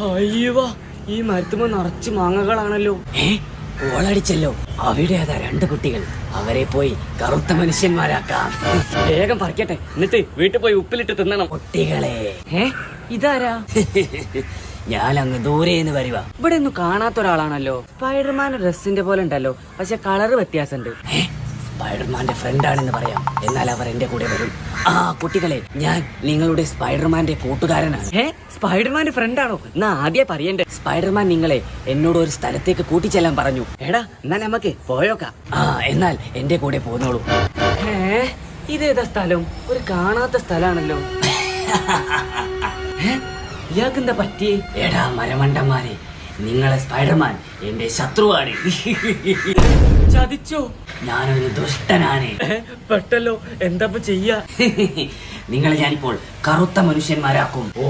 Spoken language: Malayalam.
അയ്യവാ, ഈ മരത്തുമ്പോ നിറച്ച് മാങ്ങകളാണല്ലോ. ഓളടിച്ചല്ലോ. അവിടെ അതാ 2 കുട്ടികൾ. അവരെ പോയി കറുത്ത മനുഷ്യന്മാരാക്കാം. വേഗം പറിക്കട്ടെ, എന്നിട്ട് വീട്ടിൽ പോയി ഉപ്പിലിട്ട് തിന്നണം. കുട്ടികളെ, ഇതാരാ? ഞാൻ അങ്ങ് ദൂരേന്ന് വരുവാ. ഇവിടെ ഒന്നും കാണാത്ത ഒരാളാണല്ലോ. സ്പൈഡർമാന്റെ ഡ്രസ്സിന്റെ പോലെ ഉണ്ടല്ലോ, പക്ഷെ കളറ് വ്യത്യാസമുണ്ട്. സ്പൈഡർമാന്റെ ഫ്രണ്ടാണെന്ന് പറയാം, എന്നാൽ അവർ എന്റെ കൂടെ വരും. ആ കുട്ടികളെ, ഞാൻ നിങ്ങളുടെ സ്പൈഡർമാന്റെ കൂട്ടുകാരനാണ്. സ്പൈഡർമാന്റെ ഫ്രണ്ടാണോ? എന്നാ ആദ്യം പറയണ്ടേ. സ്പൈഡർമാൻ നിങ്ങളെ എന്നോട് ഒരു സ്ഥലത്തേക്ക് കൂട്ടിച്ചെല്ലാൻ പറഞ്ഞു. എടാ, എന്നാ നമുക്ക് പോയോക്കാം. എന്നാൽ എന്റെ കൂടെ പോന്നോളൂ. ഇതേതാ സ്ഥലം? ഒരു കാണാത്ത സ്ഥലാണല്ലോ. ഇയാൾക്കെന്താ പറ്റിയേ? എടാ മരമണ്ടന്മാരെ, നിങ്ങളെ സ്പൈഡർമാൻ എന്റെ ശത്രുവാണ്. ചതിച്ചോ? ഞാനൊരു ദുഷ്ടനാണ്. പെട്ടല്ലോ, എന്താ ചെയ്യാ? നിങ്ങളെ ഞാനിപ്പോൾ കറുത്ത മനുഷ്യന്മാരാക്കും. ഓ